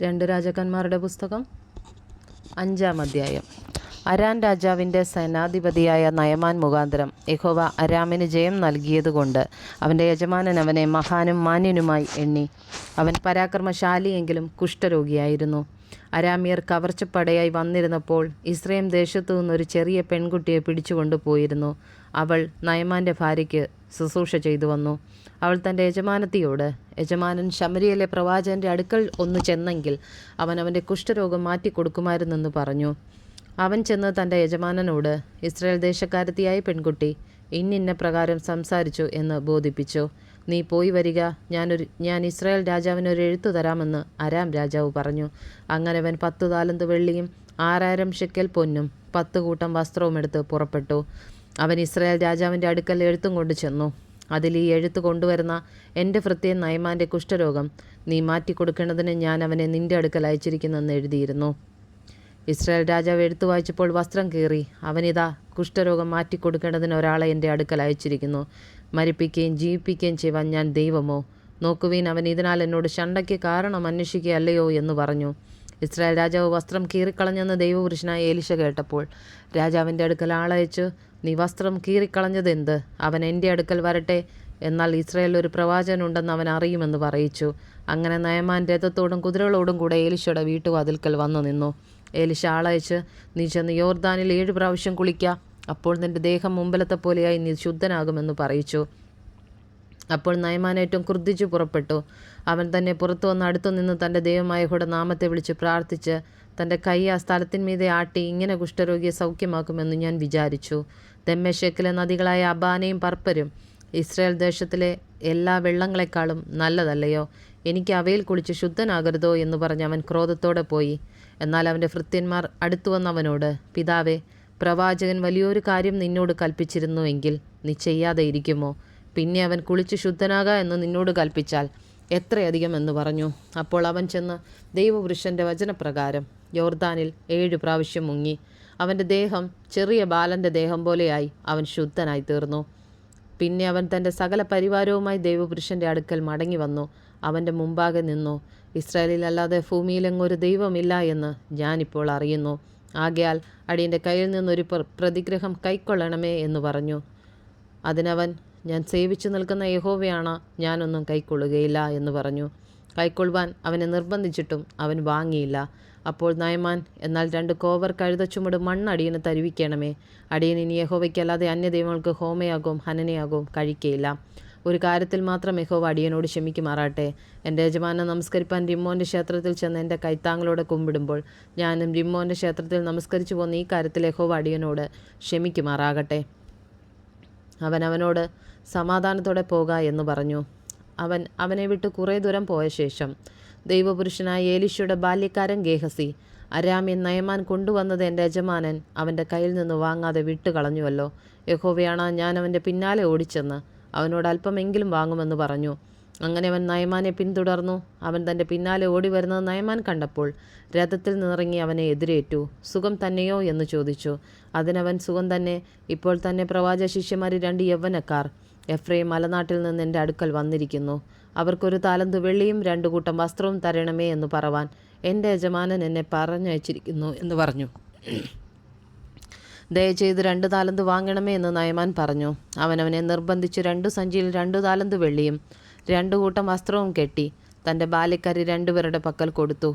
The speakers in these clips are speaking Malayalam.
രണ്ട് രാജാക്കന്മാരുടെ പുസ്തകം 5-ാം അധ്യായം. അരാം രാജാവിൻ്റെ സേനാധിപതിയായ നയമാൻ മുഖാന്തരം യഹോവ അരാമിന് ജയം നൽകിയതുകൊണ്ട് അവൻ്റെ യജമാനൻ അവനെ മഹാനും മാന്യനുമായി എണ്ണി. അവൻ പരാക്രമശാലിയെങ്കിലും കുഷ്ഠരോഗിയായിരുന്നു. അരാമ്യർ കവർച്ചപ്പടയായി വന്നിരുന്നപ്പോൾ ഇസ്രയേൽ ദേശത്തു നിന്നൊരു ചെറിയ പെൺകുട്ടിയെ പിടിച്ചുകൊണ്ടു പോയിരുന്നു. അവൾ നയമാൻ്റെ ഭാര്യയ്ക്ക് ശുശ്രൂഷ ചെയ്തു വന്നു. അവൾ തൻ്റെ യജമാനത്തിയോട്, യജമാനൻ ശമരിയിലെ പ്രവാചകൻ്റെ അടുക്കൽ ഒന്ന് ചെന്നെങ്കിൽ അവൻ അവൻ്റെ കുഷ്ഠരോഗം മാറ്റിക്കൊടുക്കുമായിരുന്നെന്ന് പറഞ്ഞു. അവൻ ചെന്ന് തൻ്റെ യജമാനനോട്, ഇസ്രായേൽ ദേശക്കാരത്തിയായ പെൺകുട്ടി ഇന്നിന്ന പ്രകാരം സംസാരിച്ചു എന്ന് ബോധിപ്പിച്ചു. നീ പോയി വരിക, ഞാൻ ഇസ്രായേൽ രാജാവിനൊരു എഴുത്തു തരാമെന്ന് അരാം രാജാവ് പറഞ്ഞു. അങ്ങനെ അവൻ 10 താലന്ത് വെള്ളിയും 6000 ഷെക്കൽ പൊന്നും 10 കൂട്ടം വസ്ത്രവും എടുത്ത് പുറപ്പെട്ടു. അവൻ ഇസ്രായേൽ രാജാവിൻ്റെ അടുക്കൽ എഴുത്തും കൊണ്ട് ചെന്നു. അതിൽ ഈ എഴുത്ത് കൊണ്ടുവരുന്ന എൻ്റെ ഭൃത്യൻ നയമാൻ്റെ കുഷ്ഠരോഗം നീ മാറ്റിക്കൊടുക്കേണ്ടതിന് ഞാൻ അവനെ നിൻ്റെ അടുക്കൽ അയച്ചിരിക്കുന്നെന്ന് എഴുതിയിരുന്നു. ഇസ്രായേൽ രാജാവ് എഴുത്തു വായിച്ചപ്പോൾ വസ്ത്രം കീറി, അവനിതാ കുഷ്ഠരോഗം മാറ്റിക്കൊടുക്കേണ്ടതിന് ഒരാളെ എൻ്റെ അടുക്കൽ അയച്ചിരിക്കുന്നു. മരിപ്പിക്കുകയും ജീവിപ്പിക്കുകയും ചെയ്യുവാൻ ഞാൻ ദൈവമോ? നോക്കുവീൻ, അവൻ ഇതിനാൽ എന്നോട് ശണ്ഠയ്ക്ക് കാരണം അന്വേഷിക്കുകയല്ലയോ എന്ന് പറഞ്ഞു. ഇസ്രായേൽ രാജാവ് വസ്ത്രം കീറിക്കളഞ്ഞെന്ന് ദൈവപുരുഷനായ ഏലിശ കേട്ടപ്പോൾ രാജാവിൻ്റെ അടുക്കൽ ആളയച്ചു, നീ വസ്ത്രം കീറിക്കളഞ്ഞതെന്ത്? അവൻ എൻ്റെ അടുക്കൽ വരട്ടെ, എന്നാൽ ഇസ്രായേലിൽ ഒരു പ്രവാചകനുണ്ടെന്ന് അവൻ അറിയുമെന്ന് പറയിച്ചു. അങ്ങനെ നയമാൻ രഥത്തോടും കുതിരകളോടും കൂടെ ഏലിശയുടെ വീട്ടുവാതിൽക്കൽ വന്നു നിന്നു. ഏലിശ ആളയച്ച്, നീ ചെന്ന് യോർദാനിൽ 7 പ്രാവശ്യം കുളിക്ക, അപ്പോൾ നിൻ്റെ ദേഹം മുമ്പിലത്തെ പോലെയായി നീ ശുദ്ധനാകുമെന്ന് പറയിച്ചു. അപ്പോൾ നയമാൻ ഏറ്റവും ക്രുദ്ധിച്ചു പുറപ്പെട്ടു. അവൻ തന്നെ പുറത്തു വന്ന് അടുത്തു നിന്ന് തൻ്റെ ദൈവമായ യഹോവയുടെ നാമത്തെ വിളിച്ച് പ്രാർത്ഥിച്ച് തൻ്റെ കൈ ആ സ്ഥലത്തിന്മീതെ ആട്ടി, ഇങ്ങനെ കുഷ്ഠരോഗിയെ സൗഖ്യമാക്കുമെന്ന് ഞാൻ വിചാരിച്ചു. ദമ്മേശെക്കിലെ നദികളായ അബാനയും പർപ്പരും ഇസ്രായേൽ ദേശത്തിലെ എല്ലാ വെള്ളങ്ങളെക്കാളും നല്ലതല്ലയോ? എനിക്ക് അവയിൽ കുളിച്ച് ശുദ്ധനാകരുതോ എന്ന് പറഞ്ഞ് അവൻ ക്രോധത്തോടെ പോയി. എന്നാൽ അവൻ്റെ ഭൃത്യന്മാർ അടുത്തു വന്നവനോട്, പിതാവേ, പ്രവാചകൻ വലിയൊരു കാര്യം നിന്നോട് കൽപ്പിച്ചിരുന്നുവെങ്കിൽ നീ ചെയ്യാതെ ഇരിക്കുമോ? പിന്നെ അവൻ കുളിച്ച് ശുദ്ധനാക എന്ന് നിന്നോട് കൽപ്പിച്ചാൽ എത്രയധികം എന്ന് പറഞ്ഞു. അപ്പോൾ അവൻ ചെന്ന് ദൈവപുരുഷൻ്റെ വചനപ്രകാരം യോർദാനിൽ 7 പ്രാവശ്യം മുങ്ങി. അവൻ്റെ ദേഹം ചെറിയ ബാലൻ്റെ ദേഹം പോലെയായി അവൻ ശുദ്ധനായി തീർന്നു. പിന്നെ അവൻ തൻ്റെ സകല പരിവാരവുമായി ദൈവപുരുഷൻ്റെ അടുക്കൽ മടങ്ങി വന്നു. അവൻ്റെ മുമ്പാകെ നിന്നു. ഇസ്രായേലിൽ അല്ലാതെ ഭൂമിയിലെങ്ങൊരു ദൈവമില്ല എന്ന് ഞാനിപ്പോൾ അറിയുന്നു. ആകയാൽ അടിയൻ്റെ കയ്യിൽ നിന്നൊരു പ്രതിഗ്രഹം കൈക്കൊള്ളണമേ എന്ന് പറഞ്ഞു. അതിനവൻ, ഞാൻ സേവിച്ചു നിൽക്കുന്ന യഹോവയാണ്, ഞാനൊന്നും കൈക്കൊള്ളുകയില്ല എന്ന് പറഞ്ഞു. കൈക്കൊള്ളുവാൻ അവനെ നിർബന്ധിച്ചിട്ടും അവൻ വാങ്ങിയില്ല. അപ്പോൾ നയമാൻ, എന്നാൽ 2 കോവർ കഴുതച്ചുമട് മണ്ണ് അടിയന് തരുവിക്കണമേ. അടിയൻ ഇനി യഹോവയ്ക്കല്ലാതെ അന്യദൈവങ്ങൾക്ക് ഹോമയാകവും ഹനനയാകവും കഴിക്കയില്ല. ഒരു കാര്യത്തിൽ മാത്രം യഹോവ അടിയനോട് ക്ഷമിക്കുമാറാട്ടെ. എൻ്റെ യജമാനെ നമസ്കരിപ്പാൻ റിമ്മോൻ്റെ ക്ഷേത്രത്തിൽ ചെന്ന് എൻ്റെ കൈത്താങ്ങളോടെ കുമ്പിടുമ്പോൾ ഞാനും റിമ്മോൻ്റെ ക്ഷേത്രത്തിൽ നമസ്കരിച്ചു പോന്ന ഈ കാര്യത്തിൽ യഹോവ അടിയനോട് ക്ഷമിക്കുമാറാകട്ടെ. അവനോട് സമാധാനത്തോടെ പോക എന്ന് പറഞ്ഞു. അവനെ വിട്ട് കുറേ ദൂരം പോയ ശേഷം ദൈവപുരുഷനായ ഏലിശയുടെ ബാല്യക്കാരൻ ഗേഹസി, അരാമ്യൻ നയമാൻ കൊണ്ടുവന്നത് എൻ്റെ യജമാനൻ അവൻ്റെ കയ്യിൽ നിന്ന് വാങ്ങാതെ വിട്ടുകളഞ്ഞുവല്ലോ. യഹോവയാണ്, ഞാൻ അവൻ്റെ പിന്നാലെ ഓടിച്ചെന്ന് അവനോട് അല്പമെങ്കിലും വാങ്ങുമെന്ന് പറഞ്ഞു. അങ്ങനെ അവൻ നയമാനെ പിന്തുടർന്നു. അവൻ തൻ്റെ പിന്നാലെ ഓടി വരുന്നത് നയമാൻ കണ്ടപ്പോൾ രഥത്തിൽ നിന്നിറങ്ങി അവനെ എതിരേറ്റു. സുഖം തന്നെയോ എന്ന് ചോദിച്ചു. അതിനവൻ, സുഖം തന്നെ. ഇപ്പോൾ തന്നെ പ്രവാചക ശിഷ്യന്മാർ 2 യൗവനക്കാർ എഫ്രൈം മലനാട്ടിൽ നിന്ന് എൻ്റെ അടുക്കൽ വന്നിരിക്കുന്നു. അവർക്കൊരു താലന്ത് വെള്ളിയും 2 കൂട്ടം വസ്ത്രവും തരണമേ എന്ന് പറവാൻ എൻ്റെ യജമാനൻ എന്നെ പറഞ്ഞയച്ചിരിക്കുന്നു എന്ന് പറഞ്ഞു. ദയചെയ്ത് 2 താലന്ത് വാങ്ങണമേ എന്ന് നയമാൻ പറഞ്ഞു. അവനെ നിർബന്ധിച്ച് 2 സഞ്ചിയിൽ 2 താലന്ത് വെള്ളിയും 2 കൂട്ടം വസ്ത്രവും കെട്ടി തൻ്റെ ബാല്യക്കാരി 2 പേരുടെ പക്കൽ കൊടുത്തു.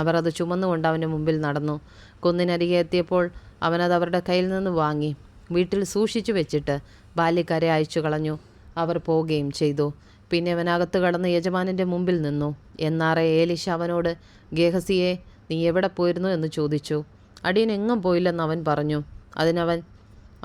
അവർ അത് ചുമന്നുകൊണ്ട് അവൻ്റെ മുമ്പിൽ നടന്നു. കുന്നിനരികെ എത്തിയപ്പോൾ അവനത് അവരുടെ കയ്യിൽ നിന്ന് വാങ്ങി വീട്ടിൽ സൂക്ഷിച്ചു വെച്ചിട്ട് ബാല്യക്കാരെ അയച്ചു കളഞ്ഞു. അവർ പോവുകയും ചെയ്തു. പിന്നെ അവനകത്ത് കടന്ന് യജമാനൻ്റെ മുമ്പിൽ നിന്നു. എന്നാറെ ഏലിശ അവനോട്, ഗേഹസിയെ, നീ എവിടെ പോയിരുന്നു എന്ന് ചോദിച്ചു. അടിയൻ എങ്ങും പോയില്ലെന്ന് അവൻ പറഞ്ഞു. അതിനവൻ,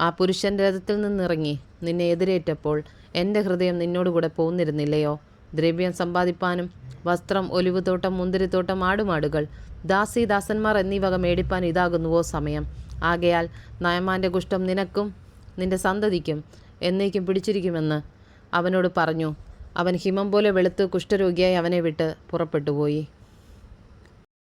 ആ പുരുഷൻ രഥത്തിൽ നിന്നിറങ്ങി നിന്നെ എതിരേറ്റപ്പോൾ എൻ്റെ ഹൃദയം നിന്നോടുകൂടെ പോന്നിരുന്നില്ലയോ? ദ്രവ്യം സമ്പാദിപ്പാനും വസ്ത്രം, ഒലിവുതോട്ടം, മുന്തിരിത്തോട്ടം, ആടുമാടുകൾ, ദാസീദാസന്മാർ എന്നീ വക മേടിപ്പാൻ ഇതാകുന്നുവോ സമയം? ആകയാൽ നയമാൻ്റെ കുഷ്ഠം നിനക്കും നിൻ്റെ സന്തതിക്കും എന്നേക്കും പിടിച്ചിരിക്കുമെന്ന് അവനോട് പറഞ്ഞു. അവൻ ഹിമം പോലെ വെളുത്ത് കുഷ്ഠരോഗിയായി അവനെ വിട്ട് പുറപ്പെട്ടുപോയി.